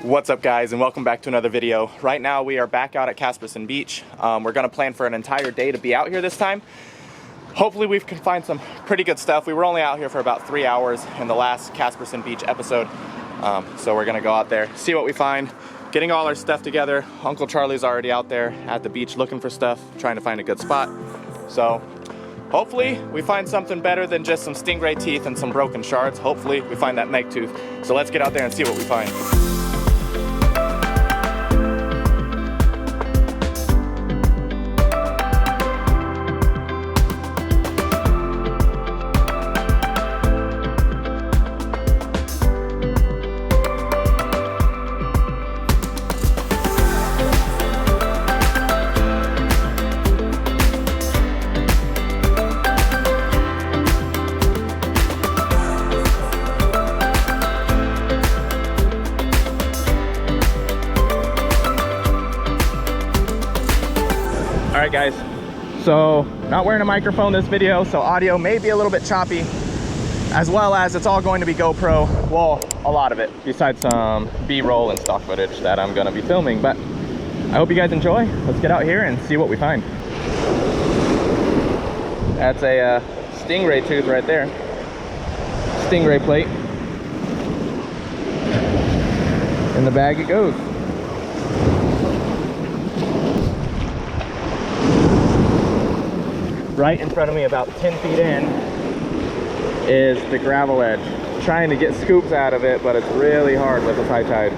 What's up guys, and welcome back to another video. Right now we are back out at Casperson Beach. We're gonna plan for an entire day to be out here this time. Hopefully we can find some pretty good stuff. We were only out here for about 3 hours in the last Casperson Beach episode. So we're gonna go out there, see what we find, getting all our stuff together. Uncle Charlie's already out there at the beach looking for stuff, trying to find a good spot. So hopefully we find something better than just some stingray teeth and some broken shards. Hopefully we find that meg tooth. So let's get out there and see what we find. Alright guys, so not wearing a microphone this video, so audio may be a little bit choppy, as well as it's all going to be GoPro, well, a lot of it, besides some B-roll and stock footage that I'm going to be filming. But I hope you guys enjoy. Let's get out here and see what we find. That's a stingray tooth right there. Stingray plate. In the bag it goes. Right in front of me, about 10 feet in, is the gravel edge. Trying to get scoops out of it, but it's really hard with this high tide.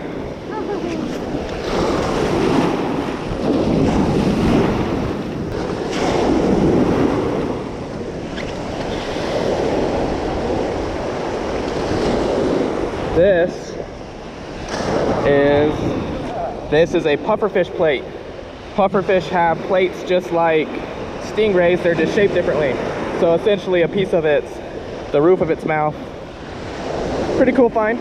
This is a pufferfish plate. Pufferfish have plates just like stingrays, they're just shaped differently. So essentially a piece of it's the roof of its mouth. Pretty cool find.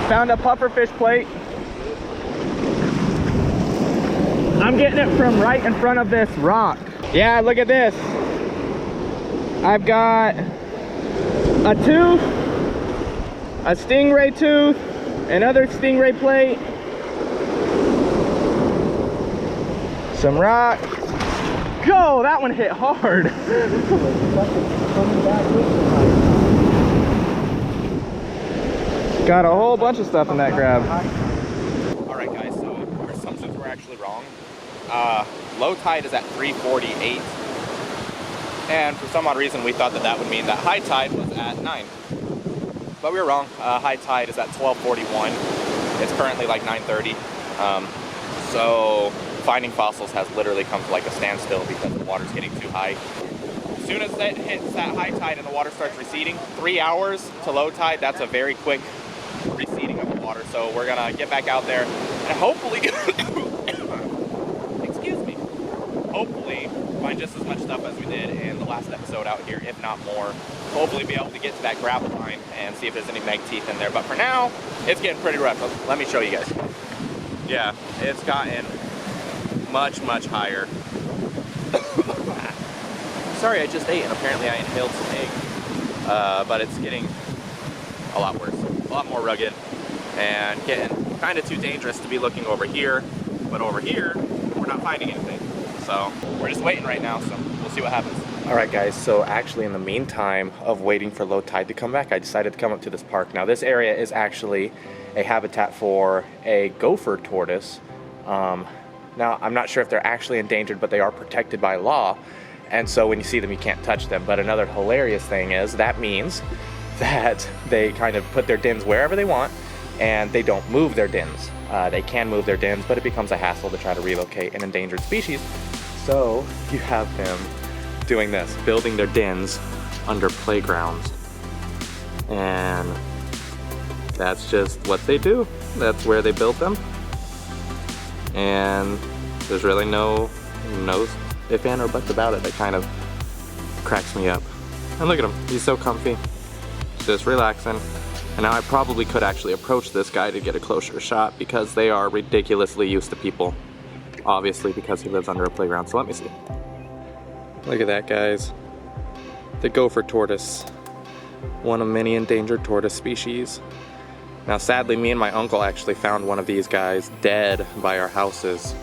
Found a pufferfish plate. I'm getting it from right in front of this rock. Yeah, look at this. I've got a tooth, a stingray tooth, another stingray plate, some rock. Go! That one hit hard. Got a whole bunch of stuff in that grab. Alright guys, so our assumptions were actually wrong. Low tide is at 3:48. And for some odd reason we thought that that would mean that high tide was at 9. But we were wrong. High tide is at 12:41. It's currently like 9:30. So finding fossils has literally come to like a standstill because the water's getting too high. As soon as it hits that high tide and the water starts receding, 3 hours to low tide, that's a very quick receding of the water. So we're gonna get back out there and hopefully, excuse me, hopefully find just as much stuff as we did in the last episode out here, if not more. Hopefully be able to get to that gravel line and see if there's any meg teeth in there. But for now, it's getting pretty rough. Let me show you guys. Yeah, it's gotten much higher. Sorry, I just ate and apparently I inhaled some egg. But it's getting a lot worse, a lot more rugged, and getting kind of too dangerous to be looking over here. But over here, we're not finding anything. So we're just waiting right now, so we'll see what happens. All right guys, so actually in the meantime of waiting for low tide to come back, I decided to come up to this park. Now this area is actually a habitat for a gopher tortoise. Now, I'm not sure if they're actually endangered, but they are protected by law. And so when you see them, you can't touch them. But another hilarious thing is that means that they kind of put their dens wherever they want, and they don't move their dens. They can move their dens, but it becomes a hassle to try to relocate an endangered species. So you have them doing this, building their dens under playgrounds. And that's just what they do. That's where they built them. And there's really no if, and, or buts about it. That kind of cracks me up. And look at him, he's so comfy, just relaxing. And now I probably could actually approach this guy to get a closer shot because they are ridiculously used to people. Obviously because he lives under a playground, so let me see. Look at that, guys. The gopher tortoise. one of many endangered tortoise species. Now sadly, me and my uncle actually found one of these guys dead by our houses,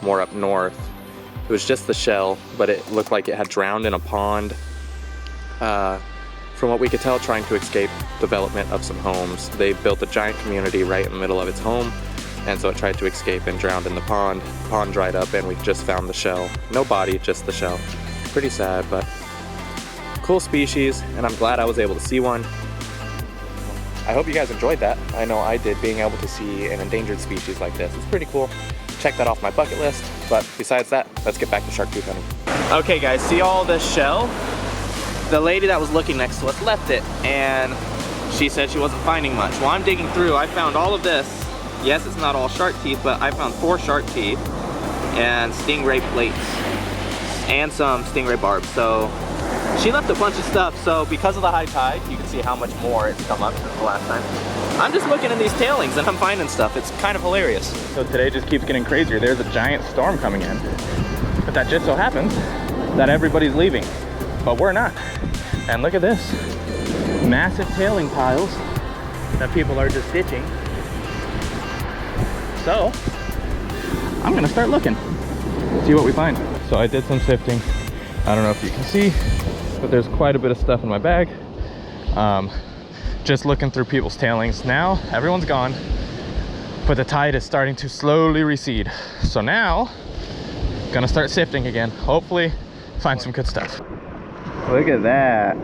more up north. It was just the shell, but it looked like it had drowned in a pond. From what we could tell, trying to escape development of some homes. They built a giant community right in the middle of its home, and so it tried to escape and drowned in the pond. The pond dried up and we just found the shell. No body, just the shell. Pretty sad, but cool species, and I'm glad I was able to see one. I hope you guys enjoyed that. I know I did, being able to see an endangered species like this. It's pretty cool. Check that off my bucket list, but besides that, let's get back to shark tooth hunting. Okay guys, see all this shell? The lady that was looking next to us left it, and she said she wasn't finding much. Well, I'm digging through. I found all of this. Yes, it's not all shark teeth, but I found 4 shark teeth and stingray plates and some stingray barbs. So she left a bunch of stuff. So because of the high tide, you can see how much more it's come up since the last time. I'm just looking in these tailings and I'm finding stuff. It's kind of hilarious. So today just keeps getting crazier. There's a giant storm coming in, but that just so happens that everybody's leaving, but we're not. And look at this, massive tailing piles that people are just ditching. So I'm gonna start looking, see what we find. So I did some sifting. I don't know if you can see, but there's quite a bit of stuff in my bag. Just looking through people's tailings. Now everyone's gone, but the tide is starting to slowly recede. So now gonna start sifting again, hopefully find some good stuff. Look at that.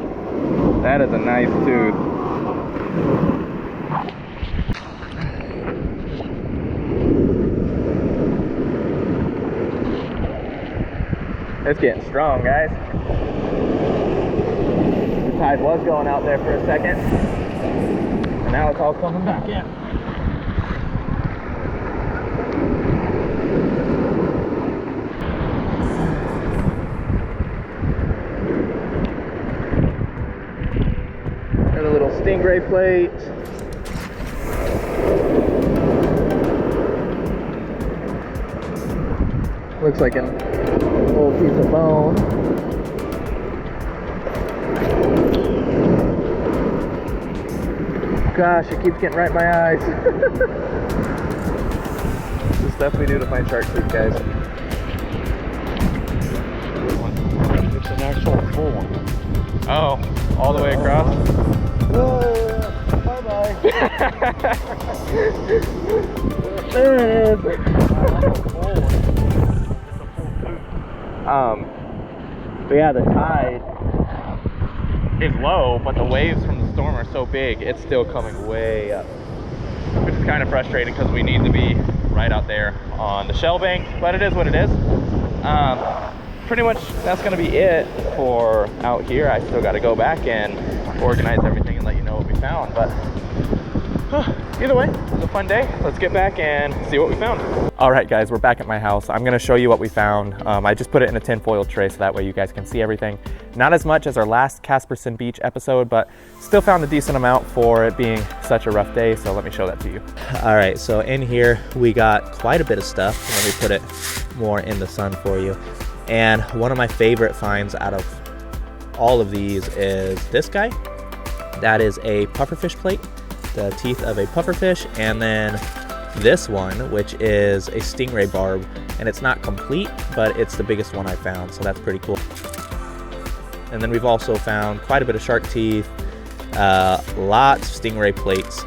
That is a nice tooth. It's getting strong, guys. The tide was going out there for a second, and now it's all coming back in. Got a little stingray plate. Looks like an old piece of bone. Gosh, it keeps getting right in my eyes. This is stuff we do to find shark tooth, guys. It's an actual full one. Oh, all the way across? Bye-bye. There it is. But yeah, the tide is low, but the waves from the storm are so big, it's still coming way up, which is kind of frustrating because we need to be right out there on the shell bank, but it is what it is. Pretty much that's going to be it for out here. I still got to go back and organize everything and let you know what we found, but either way, it was a fun day. Let's get back and see what we found. All right, guys, we're back at my house. I'm gonna show you what we found. I just put it in a tinfoil tray so that way you guys can see everything. Not as much as our last Casperson Beach episode, but still found a decent amount for it being such a rough day, so let me show that to you. All right, so in here we got quite a bit of stuff. Let me put it more in the sun for you. And one of my favorite finds out of all of these is this guy. That is a pufferfish plate, the teeth of a pufferfish, and then this one, which is a stingray barb, and it's not complete, but it's the biggest one I found, so that's pretty cool. And then we've also found quite a bit of shark teeth, lots of stingray plates.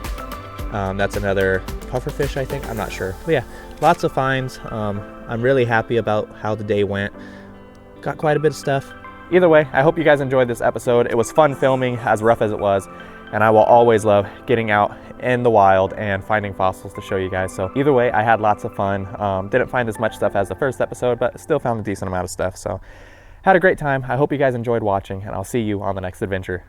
That's another pufferfish, I think, I'm not sure. But yeah, lots of finds. I'm really happy about how the day went. Got quite a bit of stuff. Either way, I hope you guys enjoyed this episode. It was fun filming, as rough as it was, and I will always love getting out in the wild and finding fossils to show you guys. So either way, I had lots of fun. Didn't find as much stuff as the first episode, but still found a decent amount of stuff. So had a great time. I hope you guys enjoyed watching, and I'll see you on the next adventure.